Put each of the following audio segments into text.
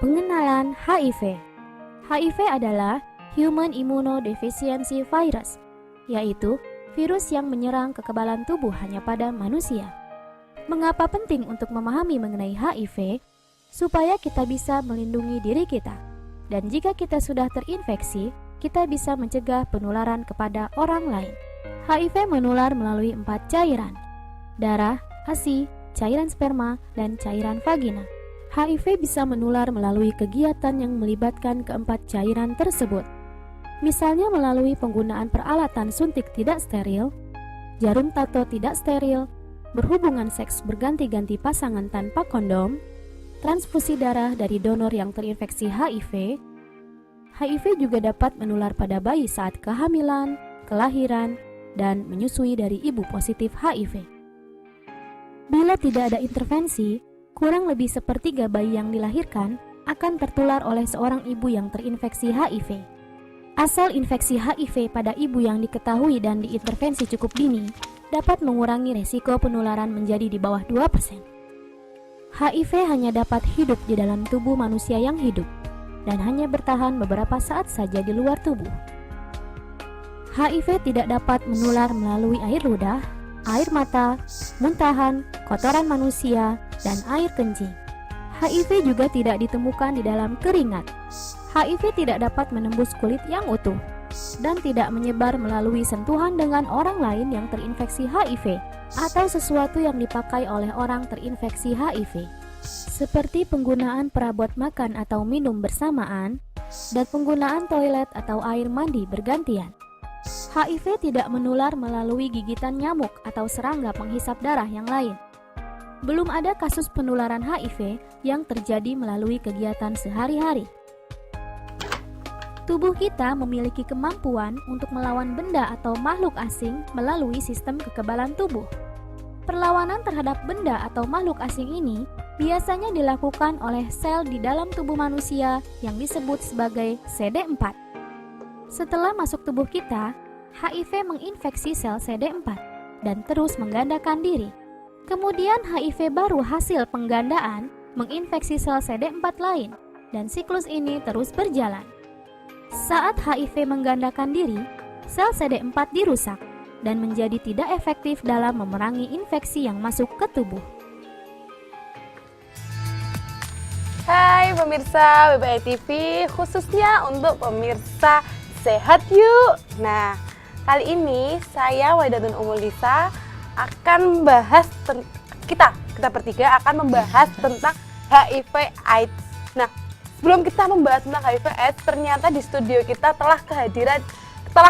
Pengenalan HIV. HIV adalah Human Immunodeficiency Virus, yaitu virus yang menyerang kekebalan tubuh hanya pada manusia. Mengapa penting untuk memahami mengenai HIV? Supaya kita bisa melindungi diri kita. Dan jika kita sudah terinfeksi, kita bisa mencegah penularan kepada orang lain. HIV menular melalui 4 cairan: darah, ASI, cairan sperma, dan cairan vagina. HIV bisa menular melalui kegiatan yang melibatkan keempat cairan tersebut. Misalnya melalui penggunaan peralatan suntik tidak steril, jarum tato tidak steril, berhubungan seks berganti-ganti pasangan tanpa kondom, transfusi darah dari donor yang terinfeksi HIV. HIV juga dapat menular pada bayi saat kehamilan, kelahiran, dan menyusui dari ibu positif HIV. Bila tidak ada intervensi, kurang lebih sepertiga bayi yang dilahirkan akan tertular oleh seorang ibu yang terinfeksi HIV. Asal infeksi HIV pada ibu yang diketahui dan diintervensi cukup dini dapat mengurangi resiko penularan menjadi di bawah 2%. HIV hanya dapat hidup di dalam tubuh manusia yang hidup dan hanya bertahan beberapa saat saja di luar tubuh. HIV tidak dapat menular melalui air ludah, air mata, muntahan, kotoran manusia, dan air kencing. HIV juga tidak ditemukan di dalam keringat. HIV tidak dapat menembus kulit yang utuh dan tidak menyebar melalui sentuhan dengan orang lain yang terinfeksi HIV atau sesuatu yang dipakai oleh orang terinfeksi HIV, seperti penggunaan perabot makan atau minum bersamaan dan penggunaan toilet atau air mandi bergantian. HIV tidak menular melalui gigitan nyamuk atau serangga penghisap darah yang lain. Belum ada kasus penularan HIV yang terjadi melalui kegiatan sehari-hari. Tubuh kita memiliki kemampuan untuk melawan benda atau makhluk asing melalui sistem kekebalan tubuh. Perlawanan terhadap benda atau makhluk asing ini biasanya dilakukan oleh sel di dalam tubuh manusia yang disebut sebagai CD4. Setelah masuk tubuh kita, HIV menginfeksi sel CD4 dan terus menggandakan diri. Kemudian HIV baru hasil penggandaan menginfeksi sel CD4 lain dan siklus ini terus berjalan. Saat HIV menggandakan diri, sel CD4 dirusak dan menjadi tidak efektif dalam memerangi infeksi yang masuk ke tubuh. Hai pemirsa WBI TV, khususnya untuk pemirsa Sehat Yuk. Nah, kali ini saya Waidatun Umul Lisa akan membahas kita bertiga akan membahas tentang HIV AIDS. Nah, sebelum kita membahas tentang HIV AIDS, ternyata di studio kita telah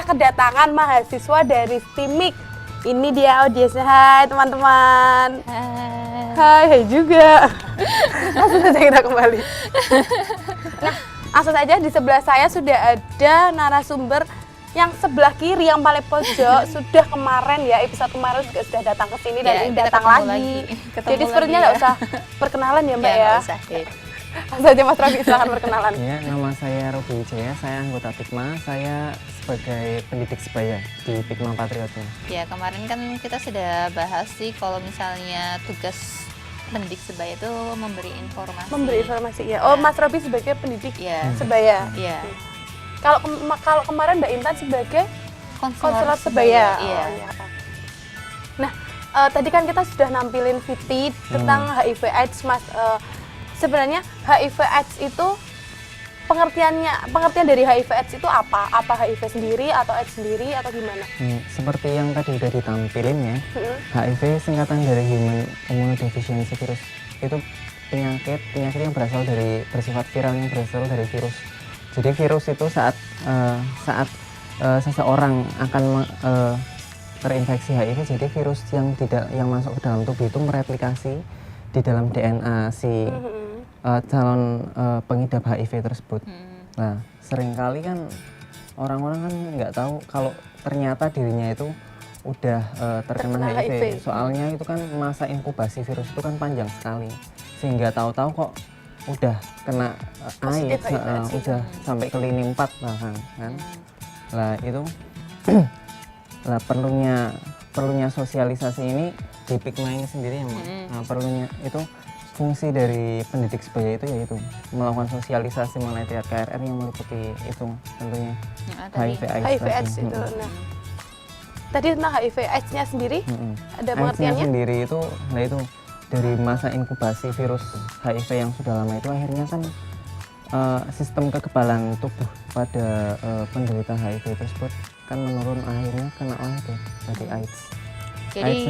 kedatangan mahasiswa dari STIMIK. Ini dia audiensnya. Hai teman-teman. Hai juga. Langsung saja kita kembali. Nah, langsung saja di sebelah saya sudah ada narasumber yang sebelah kiri yang paling pojok. Sudah kemarin ya, episode kemarin juga sudah datang ke sini dan ini datang lagi. Jadi sepertinya nggak usah perkenalan ya Mbak ya. Usah, Langsung saja Mas Robi, silahkan perkenalan. Ya, nama saya Robi Wijaya, saya anggota PIKMA, saya sebagai pendidik sebaya di PIKMA Patriotnya. Ya, kemarin kan kita sudah bahas sih kalau misalnya tugas pendidik sebaya itu memberi informasi. Memberi informasi ya. Oh, Mas Robi sebagai pendidik Ya. sebaya. Iya. Kalau kemarin Mbak Intan sebagai konselor sebaya. Iya. Oh, iya. Nah, tadi kan kita sudah nampilin VT tentang HIV AIDS, Mas. Sebenarnya HIV AIDS itu pengertian dari HIV AIDS itu apa? Apa HIV sendiri atau AIDS sendiri atau gimana? Seperti yang tadi udah ditampilin ya, HIV singkatan dari Human Immunodeficiency Virus. Itu penyakit yang bersifat viral yang berasal dari virus. Jadi virus itu saat seseorang akan terinfeksi HIV, jadi virus yang masuk ke dalam tubuh itu mereplikasi di dalam DNA si calon pengidap HIV tersebut. Nah, seringkali kan orang-orang kan nggak tahu kalau ternyata dirinya itu udah terkena HIV. Soalnya itu kan masa inkubasi virus itu kan panjang sekali, sehingga tahu-tahu kok udah kena AIDS, udah sampai ke lini 4 bahkan kan. Lah itu lah perlunya sosialisasi ini di PIKMA ini sendiri ya, perlunya itu fungsi dari pendidik sebaya itu yaitu melakukan sosialisasi mengenai THR yang meliputi itu tentunya HIV AIDS HIV tadi. AIDS itu. Nah, tadi tentang HIV AIDS-nya sendiri ada AIDS-nya pengertiannya? sendiri itu, nah itu dari masa inkubasi virus HIV yang sudah lama itu akhirnya kan sistem kekebalan tubuh pada penderita HIV tersebut kan menurun, akhirnya kena itu dari AIDS. Jadi AIDS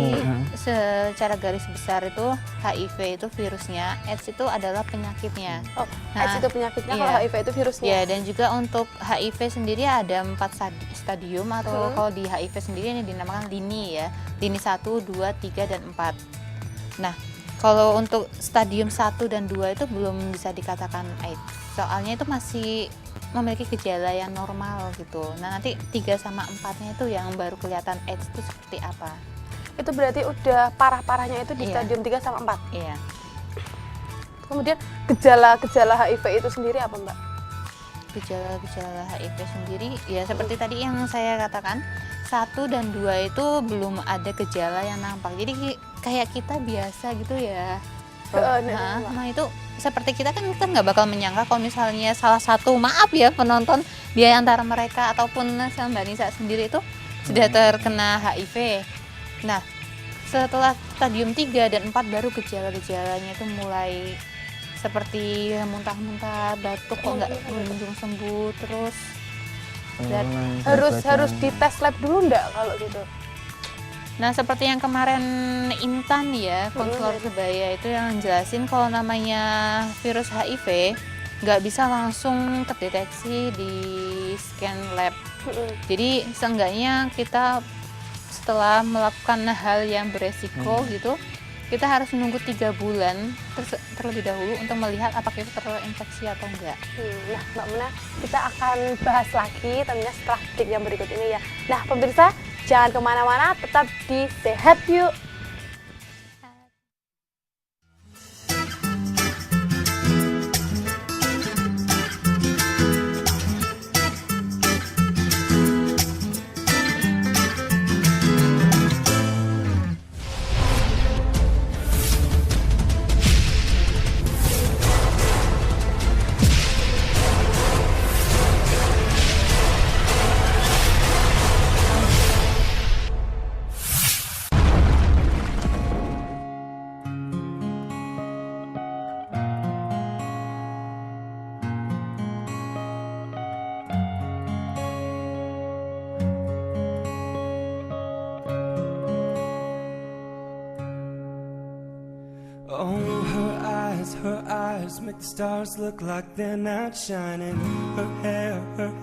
secara garis besar itu HIV itu virusnya, AIDS itu adalah penyakitnya. Oh, Nah, AIDS itu penyakitnya, iya. kalau HIV itu virusnya. Ya, dan juga untuk HIV sendiri ada 4 stadium atau kalau di HIV sendiri ini dinamakan lini ya. Lini 1, 2, 3, dan 4. Nah, kalau untuk stadium 1 dan 2 itu belum bisa dikatakan AIDS. Soalnya itu masih memiliki gejala yang normal gitu. Nah, nanti 3 sama 4-nya itu yang baru kelihatan AIDS itu seperti apa. Itu berarti udah parah-parahnya itu di Iya. stadium 3 sama 4. Iya. Kemudian gejala-gejala HIV itu sendiri apa, Mbak? Gejala-gejala HIV sendiri ya seperti tadi yang saya katakan, 1 dan 2 itu belum ada gejala yang nampak. Jadi kayak kita biasa gitu ya. Nah, itu seperti kita kan nggak bakal menyangka kalau misalnya salah satu, maaf ya penonton, di antara mereka ataupun sama Mbak Nisa sendiri itu sudah terkena HIV. Nah, setelah stadium 3 dan 4 baru gejala-gejalanya itu mulai seperti muntah-muntah, batuk kok nggak kunjung sembuh terus. penurunan berat Harus badan. dites lab dulu enggak kalau gitu? Nah, seperti yang kemarin Intan ya, konselor sebaya itu yang jelasin kalau namanya virus HIV nggak bisa langsung terdeteksi di scan lab. Jadi seenggaknya kita setelah melakukan hal yang beresiko gitu, kita harus menunggu 3 bulan terlebih dahulu untuk melihat apakah itu terinfeksi atau enggak. Nah, Mbak Muna, kita akan bahas lagi tentunya setelah break yang berikut ini ya. Nah, pemirsa, jangan kemana-mana, tetap di Sehat Yuk. Oh, her eyes make the stars look like they're not shining. Her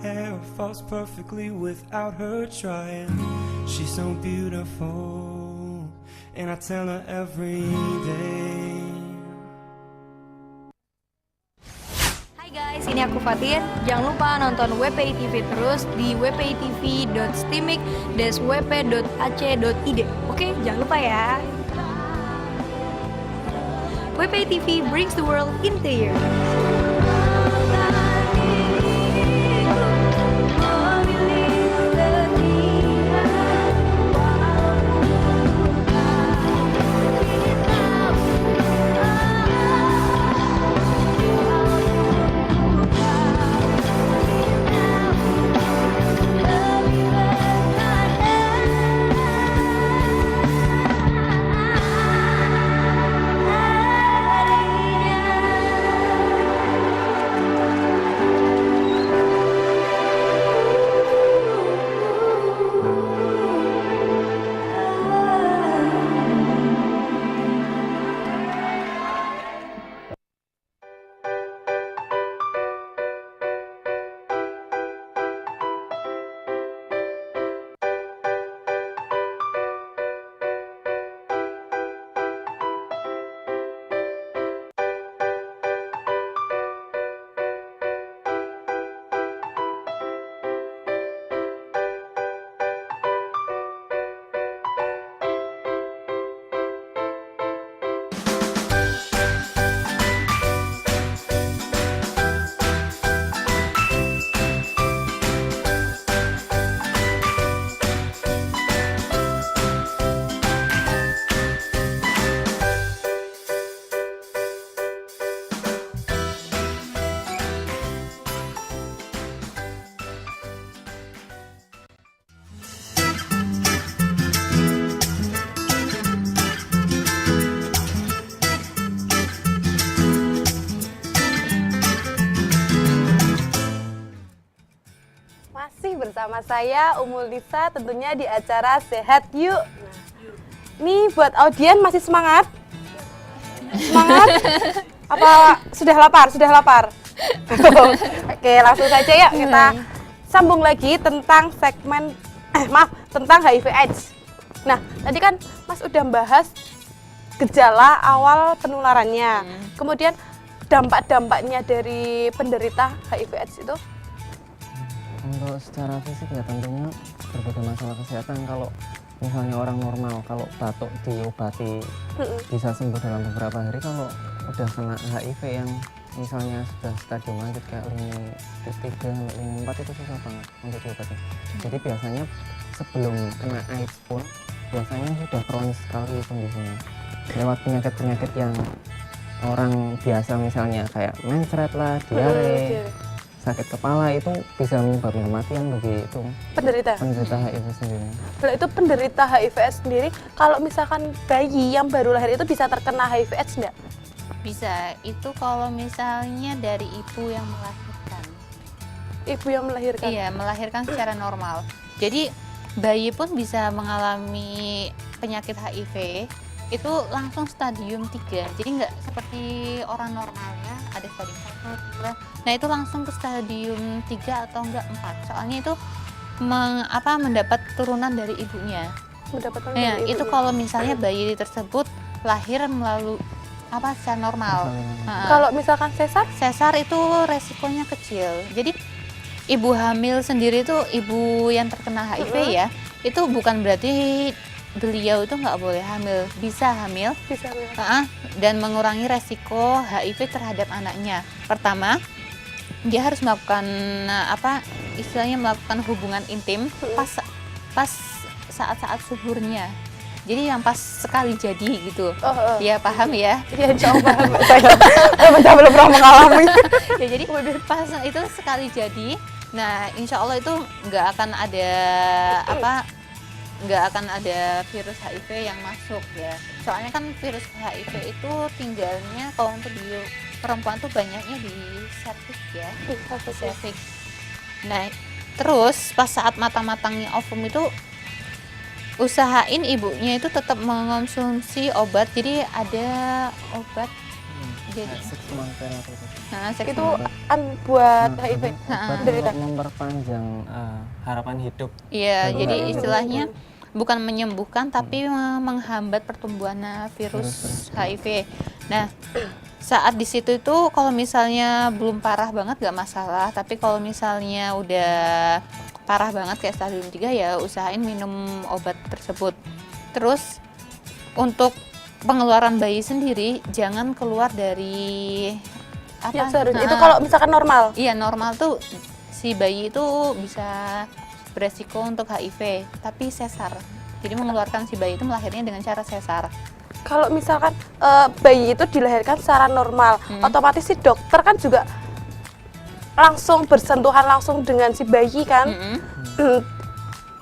hair falls perfectly without her trying. She's so beautiful, and I tell her every day. Hai guys, ini aku Fatin. Jangan lupa nonton WPI TV terus di wpitv.stimik-wp.ac.id. Oke, jangan lupa ya. WPI TV brings the world into you. bersama saya Umul Lisa tentunya di acara Sehat Yuk. Nah, nih buat audien masih semangat? Semangat? Apa sudah lapar? Sudah lapar? Oke, langsung saja ya kita sambung lagi tentang segmen tentang HIV/AIDS. Nah, tadi kan Mas udah bahas gejala awal penularannya. Kemudian dampak-dampaknya dari penderita HIV/AIDS itu? Untuk secara fisik ya tentunya berbagai masalah kesehatan. Kalau misalnya orang normal, kalau batuk diobati bisa sembuh dalam beberapa hari. Kalau udah kena HIV yang misalnya sudah stadium lanjut kayak lini 3 sampai lini 4 itu susah banget untuk diobati. Jadi biasanya sebelum kena AIDS pun biasanya sudah kronis sekali kondisinya. Lewat penyakit-penyakit yang orang biasa misalnya kayak mencret lah, diare, sakit kepala itu bisa menyebabkan kematian bagi itu Penderita HIV sendiri. Kalau itu penderita HIV/AIDS sendiri, kalau misalkan bayi yang baru lahir itu bisa terkena HIV/AIDS enggak? Bisa, itu kalau misalnya dari ibu yang melahirkan. Ibu yang melahirkan? Iya, melahirkan secara normal. Jadi bayi pun bisa mengalami penyakit HIV itu langsung stadium 3. Jadi nggak seperti orang normalnya ada stadium 1, 2. Nah, itu langsung ke stadium 3 atau enggak 4. Soalnya itu mendapat turunan dari ibunya. Mendapatkan Nah, dari itu ibunya. kalau misalnya bayi tersebut lahir melalui secara normal. Kalau misalkan sesar? Sesar itu resikonya kecil. Jadi ibu hamil sendiri itu ibu yang terkena HIV ya, itu bukan berarti beliau itu nggak boleh hamil, bisa hamil, Bisa dan mengurangi resiko HIV terhadap anaknya. Pertama, dia harus melakukan istilahnya melakukan hubungan intim pas saat-saat suhurnya. Jadi yang pas sekali jadi gitu. Ya paham ya? Iya, coba saya belum pernah mengalami. Ya, jadi pas itu sekali jadi, nah insya Allah itu nggak akan ada virus HIV yang masuk ya. Soalnya kan virus HIV itu tinggalnya kalau untuk di perempuan tuh banyaknya di serviks ya, serviks. Nah, terus pas saat matang-matangnya ovum itu usahain ibunya itu tetap mengonsumsi obat. Jadi ada obat jadi Itu buat HIV. Obat Penderita. untuk memperpanjang harapan hidup. Iya, Baru jadi hari. istilahnya bukan menyembuhkan tapi menghambat pertumbuhan virus HIV. Nah, saat di situ itu kalau misalnya belum parah banget gak masalah, tapi kalau misalnya udah parah banget kayak stadium 3 ya usahain minum obat tersebut. Terus untuk pengeluaran bayi sendiri jangan keluar dari Ya, seharusnya. Itu kalau misalkan normal. Iya, normal tuh si bayi itu bisa beresiko untuk HIV, tapi sesar. Jadi mengeluarkan si bayi itu melahirnya dengan cara sesar. Kalau misalkan bayi itu dilahirkan secara normal, otomatis si dokter kan juga langsung bersentuhan langsung dengan si bayi kan.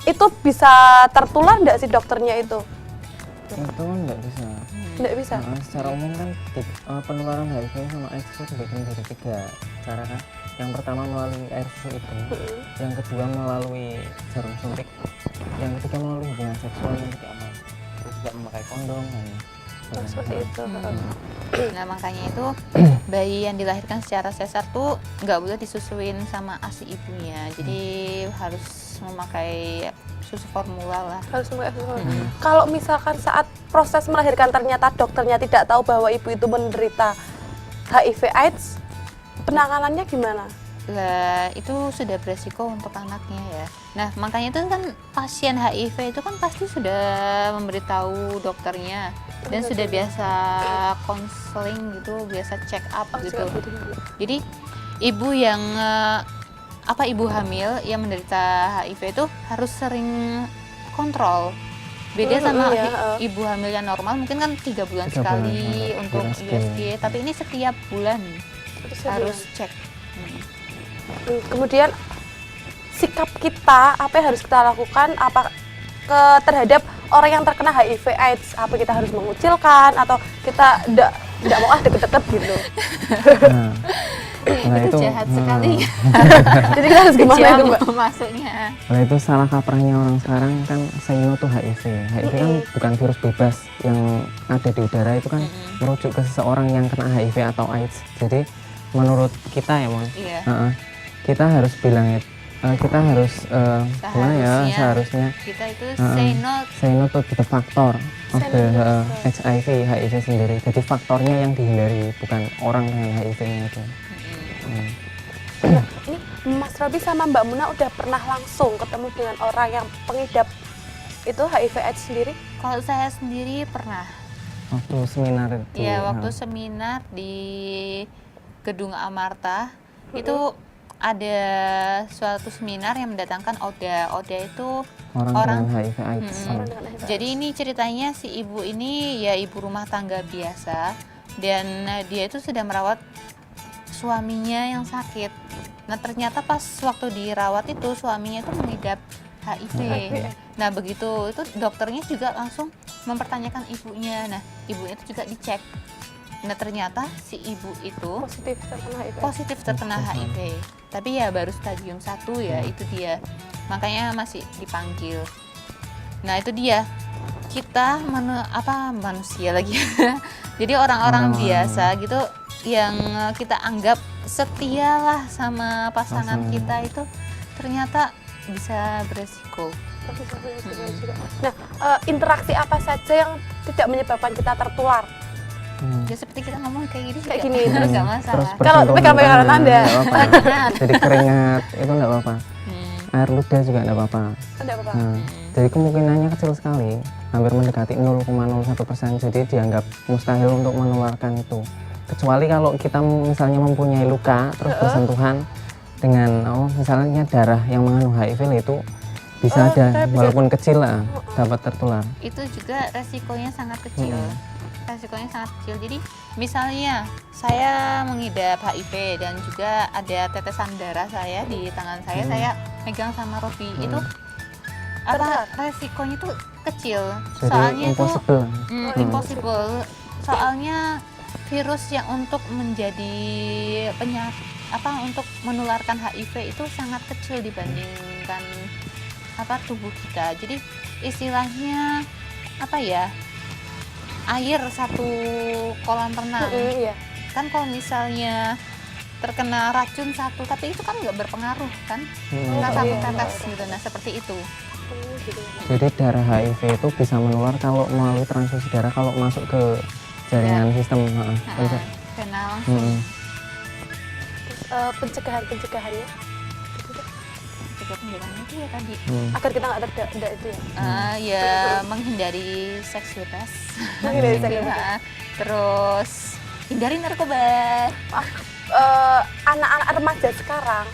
Itu bisa tertular enggak si dokternya itu? Itu nggak bisa. Enggak bisa. Secara umum kan penularan HIV sama AIDS itu dibagi dari 3 cara kan. Yang pertama melalui air susu ibu, yang kedua melalui jarum suntik, yang ketiga melalui hubungan seksual yang tidak aman. Terus juga memakai kondom dan Seperti itu. Nah, makanya itu bayi yang dilahirkan secara sesar tuh nggak boleh disusuin sama ASI ibunya. Jadi harus memakai susu formula lah. Harus Kalau misalkan saat proses melahirkan ternyata dokternya tidak tahu bahwa ibu itu menderita HIV/AIDS, penanganannya gimana? Lah, itu sudah beresiko untuk anaknya ya. Nah, makanya itu kan pasien HIV itu kan pasti sudah memberitahu dokternya dan sudah biasa konseling gitu, biasa check up gitu. Jadi ibu yang ibu hamil yang menderita HIV itu harus sering kontrol. Beda sama ibu hamil yang normal, mungkin kan 3 bulan 3 sekali bulan, untuk USG. USG, tapi ini setiap bulan harus cek. Kemudian sikap kita apa yang harus kita lakukan terhadap orang yang terkena HIV/AIDS? Apa kita harus mengucilkan atau kita tidak mau deket-deket gitu? Nah, Nah, itu jahat sekali. Jadi kita harus gimana itu, Kejam Mbak? masuknya. Nah, itu salah kaprahnya orang sekarang kan say no to HIV. HIV kan bukan virus bebas yang ada di udara, itu kan merujuk ke seseorang yang kena HIV atau AIDS. Jadi menurut kita ya, Mon, Iya. kita harus bilang kita harus gimana ya, seharusnya Kita itu say no to the factor of Say the no to the HIV sendiri. Jadi faktornya yang dihindari, bukan orang dengan HIV-nya itu. Nah, ini Mas Robi sama Mbak Muna udah pernah langsung ketemu dengan orang yang pengidap itu HIV/AIDS sendiri? Kalau saya sendiri pernah. Waktu seminar itu. Ya, waktu seminar di Gedung Amarta itu ada suatu seminar yang mendatangkan ODA. ODA itu orang dengan HIV AIDS. Orang dengan HIV. Jadi ini ceritanya si ibu ini ya ibu rumah tangga biasa dan dia itu sudah merawat suaminya yang sakit. Nah, ternyata pas waktu dirawat itu suaminya itu mengidap HIV. Nah, begitu itu dokternya juga langsung mempertanyakan ibunya. Nah, ibunya itu juga dicek. Nah, ternyata si ibu itu positif terkena HIV. HIV. Tapi ya baru stadium 1 ya, itu dia. Makanya masih dipanggil. Nah, itu dia. Kita manusia lagi. Jadi orang-orang biasa gitu yang kita anggap setia lah sama pasangan kita itu ternyata bisa beresiko. Nah, interaksi apa saja yang tidak menyebabkan kita tertular? Ya seperti kita ngomong kayak gini Kayak juga gini, nggak Terus masalah. Kalau bersentuhan pegang-pegangan tangan, Anda. nggak apa-apa. Jadi keringat itu nggak apa-apa. Air ludah juga nggak apa-apa. Tidak apa-apa. Nah, jadi kemungkinannya kecil sekali, hampir mendekati 0,01%. Jadi dianggap mustahil untuk menularkan itu. Kecuali kalau kita misalnya mempunyai luka terus bersentuhan dengan misalnya darah yang mengandung HIV itu bisa ada, walaupun kecil lah dapat tertular. Itu juga resikonya sangat kecil. Resikonya sangat kecil. Jadi misalnya saya mengidap HIV dan juga ada tetesan darah saya di tangan saya megang sama Robi itu resikonya tuh kecil. Jadi Soalnya impossible. impossible. Soalnya virus yang untuk menjadi untuk menularkan HIV itu sangat kecil dibandingkan tubuh kita. Jadi istilahnya air satu kolam renang. Iya. Kan kalau misalnya terkena racun satu, tapi itu kan nggak berpengaruh kan? Kita satu tetes gitu. Nah, seperti itu. Jadi darah HIV itu bisa menular kalau melalui transfusi darah, kalau masuk ke jaringan sistem. Vena langsung. Pencegahannya Pencegahannya itu ya tadi. agar kita nggak terkena itu ya. Ya menghindari seks bebas. Menghindari seks bebas. Terus hindari narkoba. Anak-anak remaja sekarang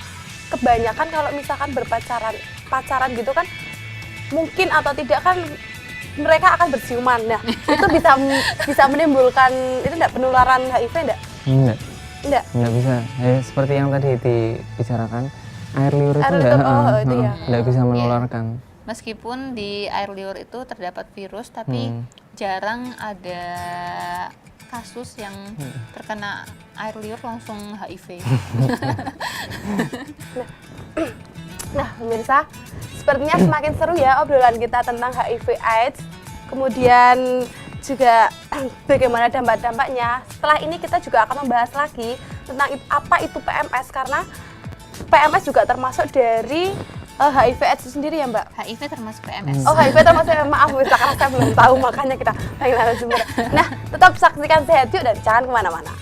kebanyakan kalau misalkan pacaran gitu kan, mungkin atau tidak kan mereka akan bersiuman. Nah, itu bisa menimbulkan itu enggak penularan HIV enggak? Enggak bisa. Seperti yang tadi dibicarakan, air liur itu enggak bisa menularkan. Meskipun di air liur itu terdapat virus, tapi jarang ada kasus yang terkena air liur langsung HIV. Nah, pemirsa, sepertinya semakin seru ya obrolan kita tentang HIV/AIDS. Kemudian juga bagaimana dampak-dampaknya. Setelah ini kita juga akan membahas lagi tentang apa itu PMS, karena PMS juga termasuk dari HIV/AIDS itu sendiri ya, Mbak? HIV termasuk PMS. Oh, HIV termasuk, maaf pemirsa, karena saya belum tahu, makanya kita panggil narasumber. Nah, tetap saksikan Sehat Yuk dan jangan kemana-mana.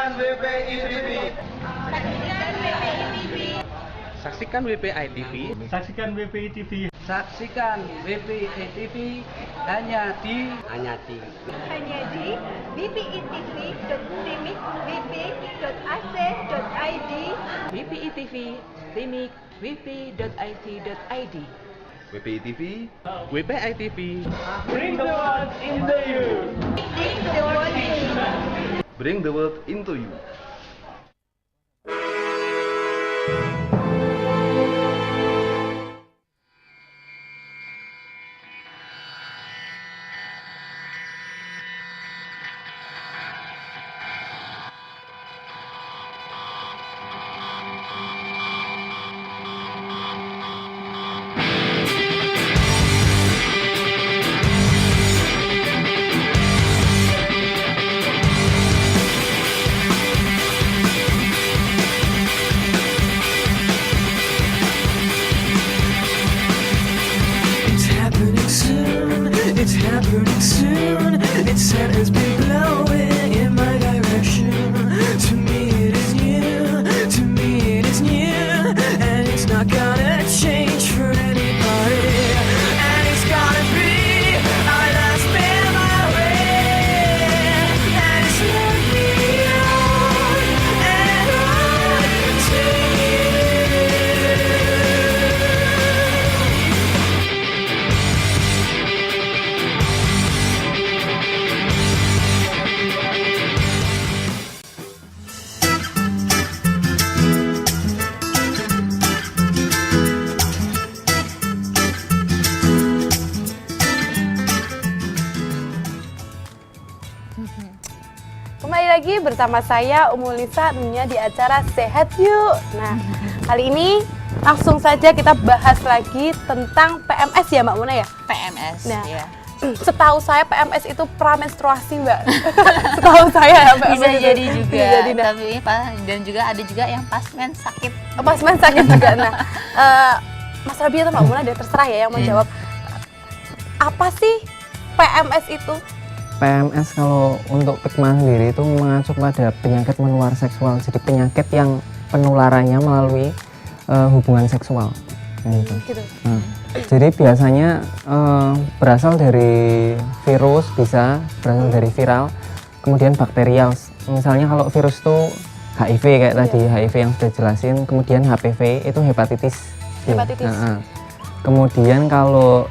Saksikan WPI TV. Saksikan WPI TV. Saksikan WPI TV hanya di wpitv.timik.wp.ac.id WPI TV, Timik, wp.ic.id. WPI TV. WPI TV. Bring the world into you. Bring the world into you. It's happening soon, it's happening soon. Its scent has been blowing in my direction. To me it is new, to me it is new. And it's not gonna change for anybody. And it's gonna be our last memory. And it's led me on and on to you. Kembali lagi bersama saya Umul Lisa tentunya di acara Sehat Yuk. Nah, kali ini langsung saja kita bahas lagi tentang PMS ya Mbak Muna ya. PMS Nah, ya. Setahu saya PMS itu pramenstruasi Mbak. Setahu saya ya Mbak. Bisa jadi juga. Bisa jadi, nah. Tapi dan juga ada juga yang pas men sakit. Pas main sakit juga. Nah, Mas Rabi atau Mbak Muna dia terserah ya yang menjawab. Apa sih PMS itu? PMS kalau untuk PIKMA sendiri itu mengacu pada penyakit menular seksual. Jadi penyakit yang penularannya melalui hubungan seksual. Gitu. Gitu. Nah, jadi biasanya berasal dari virus, bisa berasal dari viral, kemudian bakterial. Misalnya kalau virus itu HIV kayak tadi, HIV yang sudah jelasin, kemudian HPV itu hepatitis. Hepatitis. Nah, kemudian kalau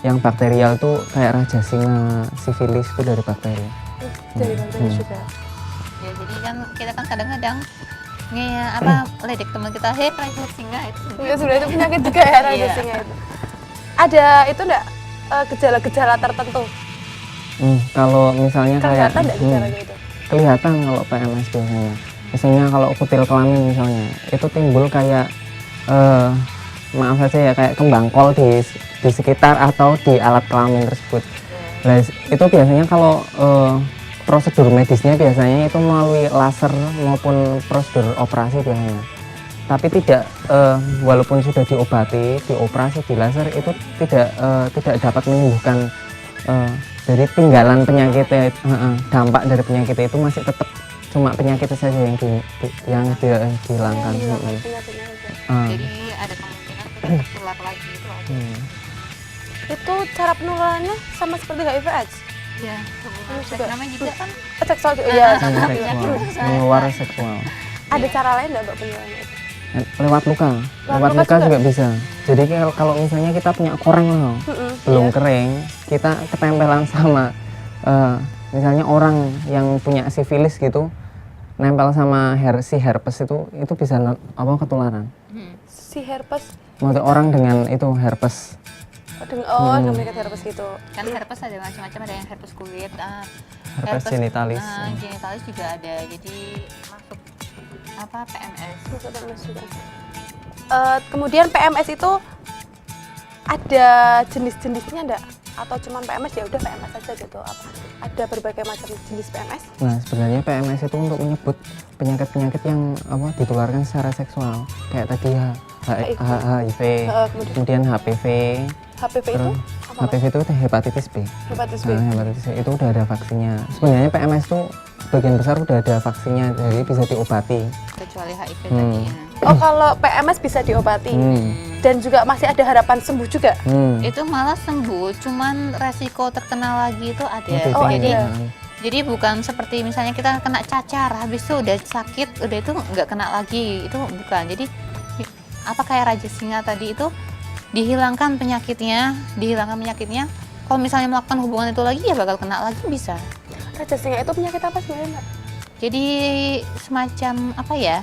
yang bakterial tuh kayak raja singa, sifilis itu dari bakteri. Dari bakteri juga. Ya, jadi kan kita kan kadang-kadang ledek teman kita, raja singa itu. Ya sudah itu penyakit juga ya raja Iya. singa itu. Ada itu enggak gejala-gejala tertentu? Kalau misalnya kayak Kelihatan enggak gejalanya itu? kelihatan kalau PMS biasanya. Misalnya kalau kutil kelamin misalnya, itu timbul kayak maaf saja ya kayak kembang kol di sekitar atau di alat kelamin tersebut. Nah, itu biasanya kalau prosedur medisnya biasanya itu melalui laser maupun prosedur operasi biasanya. Tapi tidak walaupun sudah diobati, dioperasi di laser itu tidak dapat menyembuhkan dari tinggalan penyakitnya. Dampak dari penyakit itu masih tetap cuma penyakit saja yang dihilangkan. Jadi ada kemungkinan tertular lagi itu aja. Itu cara penularannya sama seperti HIV AIDS? Ya, juga. namanya juga kan Seksual juga. Iya, Sama sama. seksual, menular seksual. Ada cara lain enggak Mbak penularannya itu? Lewat luka, lewat luka luka juga? juga bisa. Jadi kalau misalnya kita punya koreng loh, belum iya. kering, kita ketempelan sama misalnya orang yang punya sifilis gitu, nempel sama si herpes itu bisa ketularan. Si herpes. Maksudnya orang dengan itu herpes. Namanya herpes gitu. kan herpes ada macam-macam, ada yang herpes kulit, Herpes genitalis. Genitalis juga ada. Jadi masuk PMS. Masuk PMS juga. Kemudian PMS itu ada jenis-jenisnya enggak? Atau cuma PMS ya udah PMS aja gitu? Ada berbagai macam jenis PMS? Nah, sebenarnya PMS itu untuk menyebut penyakit-penyakit yang ditularkan secara seksual. Kayak tadi HIV, kemudian HPV. HPV itu? HPV itu hepatitis B. Hepatitis B. Nah, hepatitis B itu udah ada vaksinnya. Sebenarnya PMS itu sebagian besar udah ada vaksinnya, jadi bisa diobati. Kecuali HIV Hmm. tadi ya. Oh, kalau PMS bisa diobati. Dan juga masih ada harapan sembuh juga. Itu malah sembuh, cuman resiko terkena lagi itu ada. Lebih Oh, tinggi. ada. Jadi bukan seperti misalnya kita kena cacar, habis itu udah sakit, udah itu nggak kena lagi, itu bukan. Jadi apa kayak Raja Singa tadi itu dihilangkan penyakitnya. Kalau misalnya melakukan hubungan itu lagi ya bakal kena lagi bisa. Raja Singa itu penyakit apa sebenarnya, Mbak? Jadi semacam apa ya?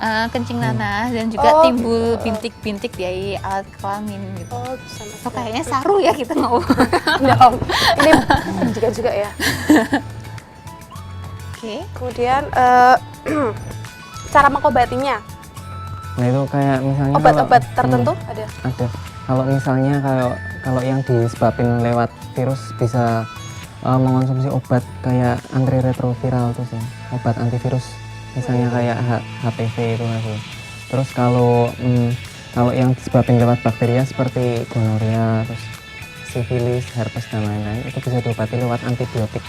Kencing nanah dan juga Oh, timbul bintik-bintik di alat kelamin gitu. Oh, bisa Mas. Oh, kayaknya saru ya kita ngomong. Nah, ini pendidikan juga ya. Oke. Kemudian cara mengobatinya, Nah itu kayak misalnya obat-obat kalau- tertentu ada. ada. Kalau misalnya kalau yang disebabin lewat virus bisa mengonsumsi obat kayak antiretroviral tuh sih, obat antivirus. Misalnya kayak HPV itu lagi. Terus kalau yang disebabin lewat bakteria seperti gonorea, terus sifilis, herpes dan lain-lain itu bisa diobati lewat antibiotik.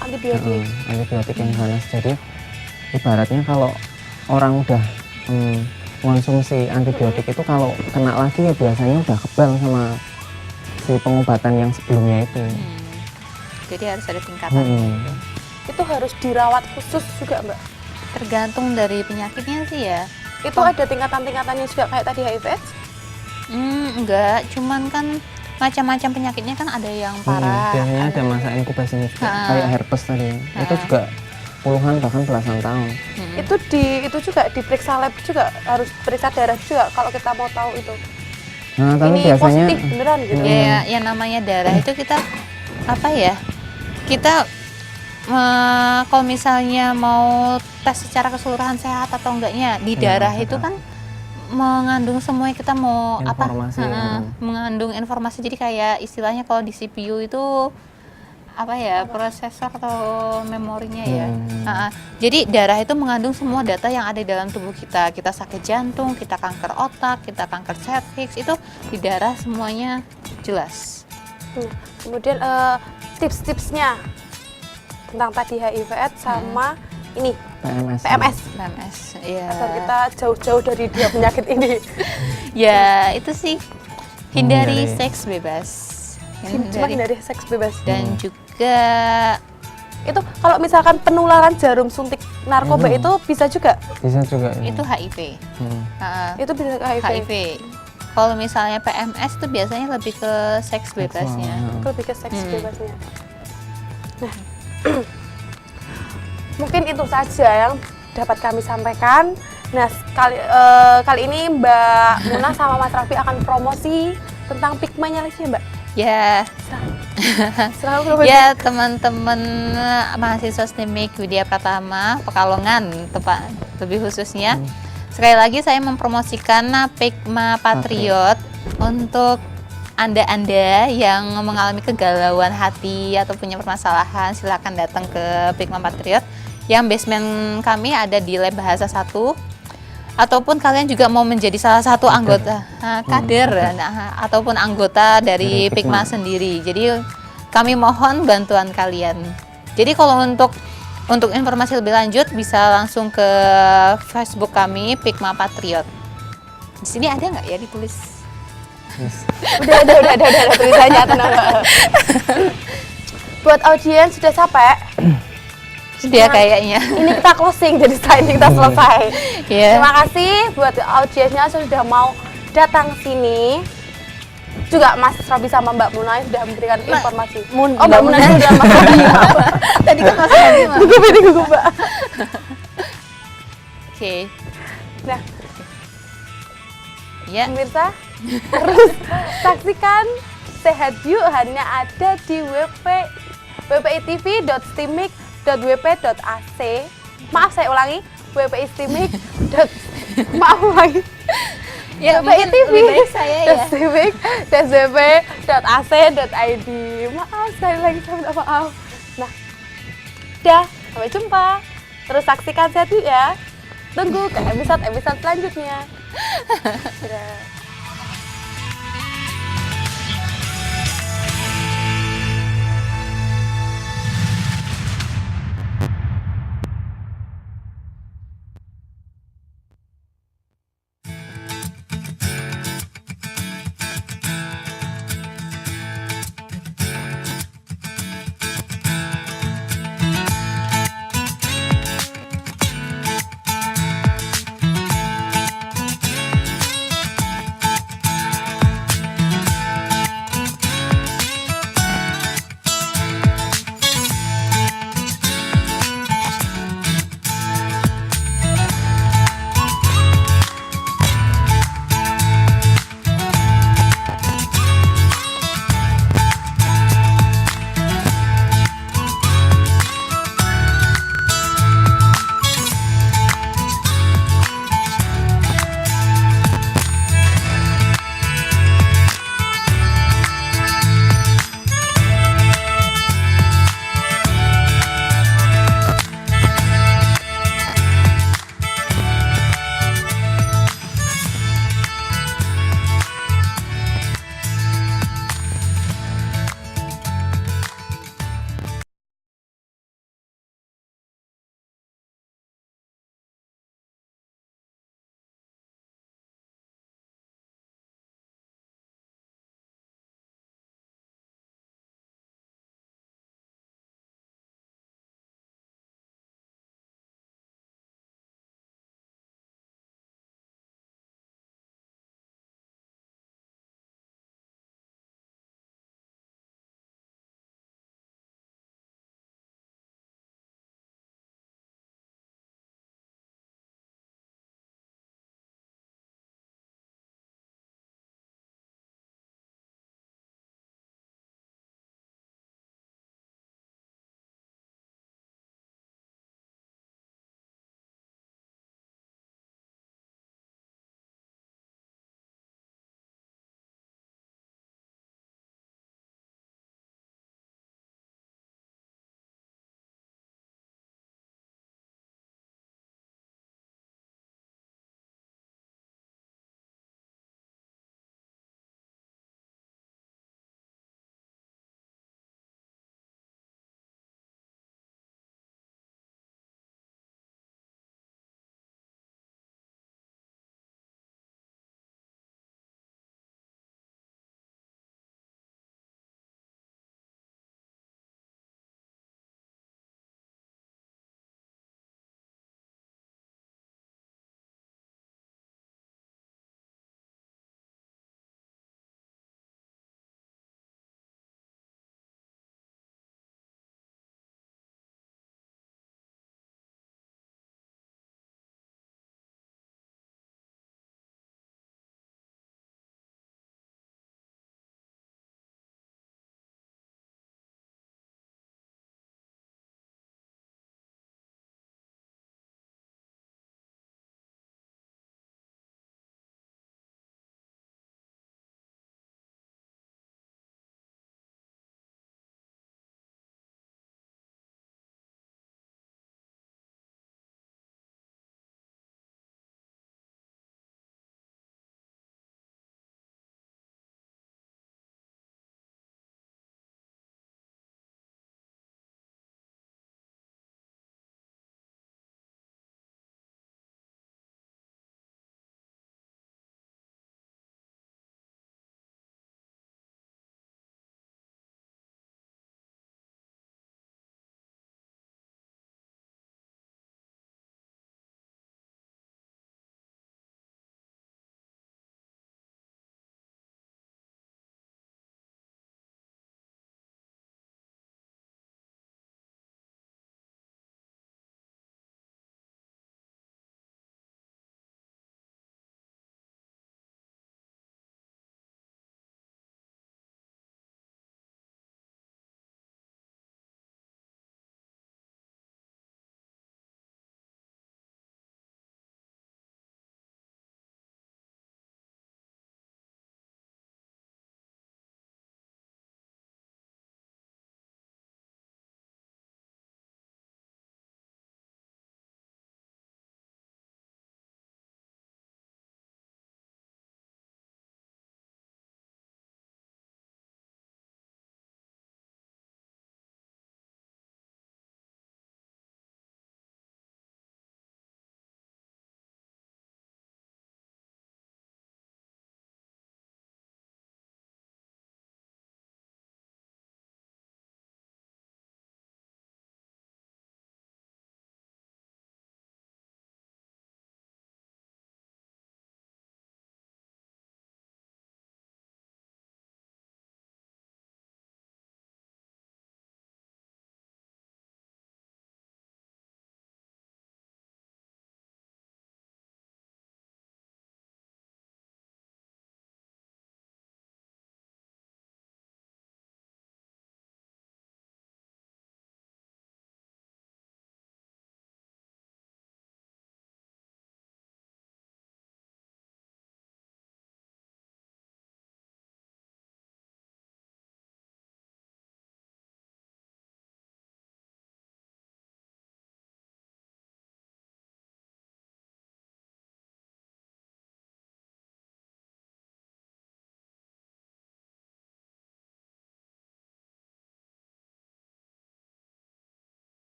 Antibiotik. Antibiotik yang panas. Jadi ibaratnya kalau orang udah mengonsumsi antibiotik itu kalau kena lagi ya biasanya udah kebal sama si pengobatan yang sebelumnya itu. Jadi harus ada tingkatan. Itu harus dirawat khusus juga, Mbak. Tergantung dari penyakitnya sih ya. Itu ada tingkatan-tingkatannya juga kayak tadi HIV/AIDS? Enggak, cuman kan macam-macam penyakitnya kan ada yang parah. Biasanya ada masa inkubasinya juga, kayak herpes tadi. Itu juga puluhan bahkan belasan tahun. Itu juga diperiksa lab juga, harus periksa darah juga kalau kita mau tahu itu. Nah, tapi Ini biasanya positif beneran gitu. Ya, yang namanya darah itu kita apa ya? Kita kalau misalnya mau tes secara keseluruhan sehat atau enggaknya di darah itu kan mengandung semua yang kita mau Informasi, mengandung informasi. Jadi kayak istilahnya kalau di CPU itu apa ya, prosesor atau memorinya ya. Jadi darah itu mengandung semua data yang ada di dalam tubuh kita. Kita sakit jantung, kita kanker otak, kita kanker serviks, itu di darah semuanya jelas. Kemudian tips-tipsnya tentang tadi HIV/AIDS sama ini PMS. PMS, ya. Agar kita jauh-jauh dari dua penyakit ini. Ya, itu sih hindari Hindari. seks bebas. Cuma hindari seks bebas. Dan juga Itu kalau misalkan penularan jarum suntik narkoba itu bisa juga? bisa juga itu HIV. Itu bisa ke HIV? HIV. Kalau misalnya PMS itu biasanya lebih ke seks bebasnya. Lebih ke seks bebasnya. Nah, mungkin itu saja yang dapat kami sampaikan. Nah, kali ini Mbak Muna sama Mas Raffi akan promosi tentang pigmenya lagi ya, Mbak? Ya, Selalu promosi. ya teman-teman mahasiswa STEMIK Widya Pratama Pekalongan tepat lebih khususnya. Sekali lagi saya mempromosikan Pigma Patriot untuk Anda-anda yang mengalami kegalauan hati atau punya permasalahan, silakan datang ke Pigma Patriot. Yang basement kami ada di Lab Bahasa 1. Ataupun kalian juga mau menjadi salah satu anggota kader, ataupun anggota dari Pigma sendiri. Jadi kami mohon bantuan kalian. Jadi kalau untuk informasi lebih lanjut bisa langsung ke Facebook kami Pigma Patriot. Di sini ada nggak ya ditulis? Udah tulisannya, tenang Mbak. Buat audiens sudah capek. Sudah kayaknya. Ini kita closing, jadi setelah ini kita selesai. Yeah. Terima kasih buat audiensnya sudah mau datang sini. Juga Mas Robi sama Mbak Muna sudah memberikan informasi. Mbak Muna sudah Mas Robi. Tadi kan Mas Robi. Gugup Mbak. Oke. Nah, Ya. pemirsa, terus saksikan Sehat Yuk hanya ada di wpitv.stimik.wp.ac. Maaf saya ulangi, maaf ulangi. Ya, mungkin lebih baik saya ya. wpitv.stimik.ac.id. Maaf sekali lagi saya minta maaf. Nah, dah, sampai jumpa. Terus saksikan Sehat Yuk ya. Tunggu ke episode selanjutnya. Dadah.